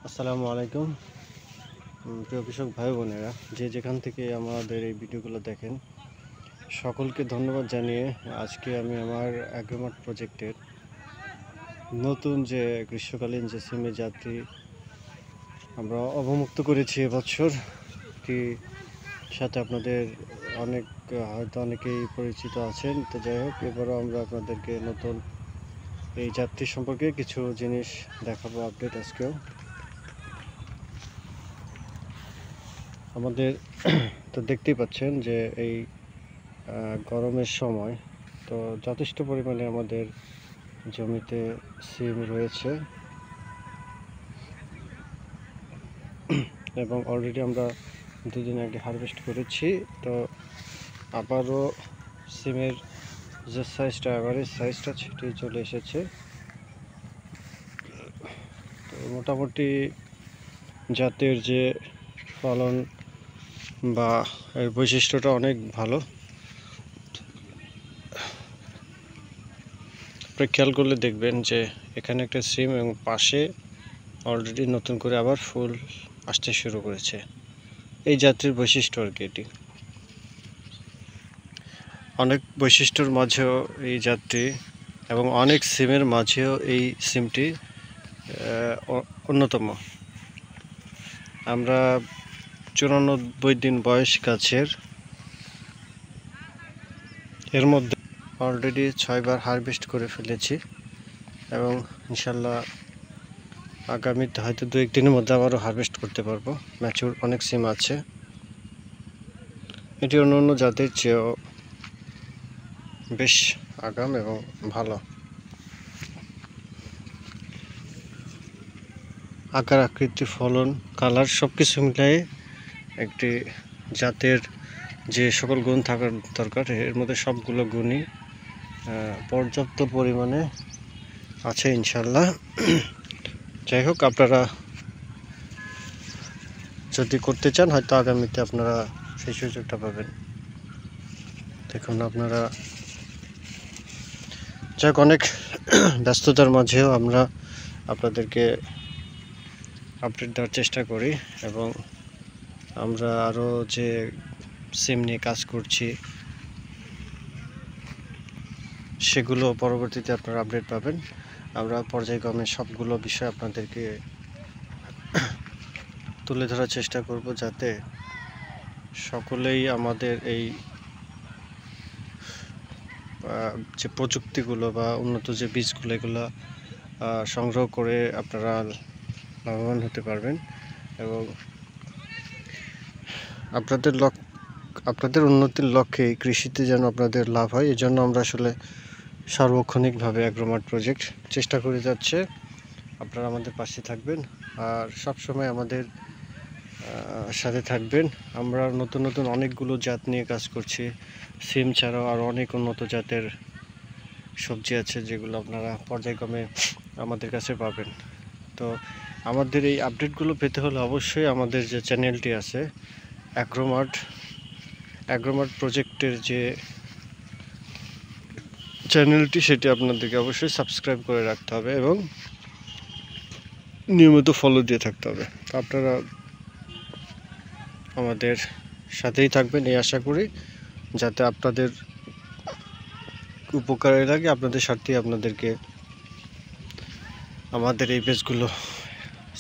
আসসালামু আলাইকুম প্রিয় কৃষক ভাই বোনেরা, যে যেখান থেকে আমাদের এই ভিডিওগুলো দেখেন সকলকে ধন্যবাদ জানিয়ে আজকে আমি আমার অ্যাগ্রোমার্ট প্রজেক্টের নতুন যে গ্রীষ্মকালীন যে সিমের যাত্রী আমরা অবমুক্ত করেছি এবছর, কি সাথে আপনাদের হয়তো অনেকেই পরিচিত আছেন। তো যাই হোক, এবারও আমরা আপনাদেরকে নতুন এই যাত্রী সম্পর্কে কিছু জিনিস দেখাবো, আপডেট আজকেও। আমাদের তো দেখতেই পাচ্ছেন যে এই গরমের সময় তো যথেষ্ট পরিমাণে আমাদের জমিতে সিম রয়েছে এবং অলরেডি আমরা দুদিন আগে হারভেস্ট করেছি। তো আবারও সিমের যে সাইজটা, এভারেজ সাইজটা ছিটিয়ে চলে এসেছে। তো মোটামুটি জাতের যে ফলন বা এর বৈশিষ্ট্যটা অনেক ভালো। আপনি খেয়াল করলে দেখবেন যে এখানে একটা সিম এবং পাশে অলরেডি নতুন করে আবার ফুল আসতে শুরু করেছে। এই জাতের বৈশিষ্ট্য আর কি, এটি অনেক বৈশিষ্ট্যর মাঝেও এই জাতটি এবং অনেক সিমের মাঝেও এই সিমটি অন্যতম। আমরা 94 দিন বয়স গাছের, এর মধ্যে অলরেডি 6 বার হারভেস্ট করে ফেলেছি এবং ইনশাল্লাহ আগামীতে হয়তো 2-1 দিনের মধ্যে আবারও হারভেস্ট করতে পারবো। ম্যাচুর অনেক সিম আছে। এটি অন্য জাতের চেয়েও বেশ আগাম এবং ভালো। আকার, আকৃতি, ফলন, কালার সব কিছু মিলিয়ে একটি জাতের যে সকল গুণ থাকার দরকার, এর মধ্যে সবগুলো গুণই পর্যাপ্ত পরিমাণে আছে ইনশাল্লাহ। যাই হোক, আপনারা যদি করতে চান হয়তো আগামীতে আপনারা সেই সুযোগটা পাবেন। দেখুন আপনারা, যাক, অনেক ব্যস্ততার মাঝেও আমরা আপনাদেরকে আপডেট দেওয়ার চেষ্টা করি এবং আমরা আরও যে সিম নিয়ে কাজ করছি সেগুলো পরবর্তীতে আপনারা আপডেট পাবেন। আমরা পর্যায়ক্রমে সবগুলো বিষয় আপনাদেরকে তুলে ধরার চেষ্টা করব, যাতে সকলেই আমাদের এই যে প্রযুক্তিগুলো বা উন্নত যে বীজগুলো, এগুলো সংগ্রহ করে আপনারা লাভবান হতে পারবেন এবং আপনাদের উন্নতির লক্ষ্যে কৃষিতে যেন আপনাদের লাভ হয়, এই জন্য আমরা আসলে সার্বক্ষণিকভাবে অ্যাগ্রোমার্ট প্রজেক্ট চেষ্টা করে যাচ্ছে। আপনারা আমাদের পাশে থাকবেন আর সব সময় আমাদের সাথে থাকবেন। আমরা নতুন নতুন অনেকগুলো জাত নিয়ে কাজ করছি। সিম ছাড়াও আরও অনেক উন্নত জাতের সবজি আছে, যেগুলো আপনারা পর্যায়ক্রমে আমাদের কাছে পাবেন। তো আমাদের এই আপডেটগুলো পেতে হলে অবশ্যই আমাদের যে চ্যানেলটি আছে অ্যাগ্রোমার্ট প্রজেক্টের যে চ্যানেলটি, সেটি আপনাদেরকে অবশ্যই সাবস্ক্রাইব করে রাখতে হবে এবং নিয়মিত ফলো দিয়ে থাকতে হবে। তো আপনারা আমাদের সাথেই থাকবেন এই আশা করি, যাতে আপনাদের উপকারে লাগে। আপনাদের স্বার্থেই আপনাদেরকে আমাদের এই পেজগুলো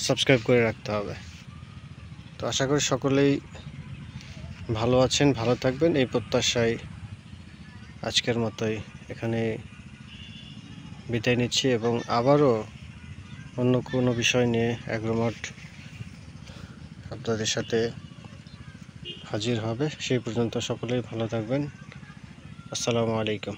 সাবস্ক্রাইব করে রাখতে হবে। তো আশা করি সকলেই ভালো আছেন, ভালো থাকবেন, এই প্রত্যাশায় আজকের মতোই এখানে বিদায় নিচ্ছি এবং আবারও অন্য কোনো বিষয় নিয়ে অ্যাগ্রোমার্ট আপনাদের সাথে হাজির হবে। সেই পর্যন্ত সকলেই ভালো থাকবেন। আসসালামু আলাইকুম।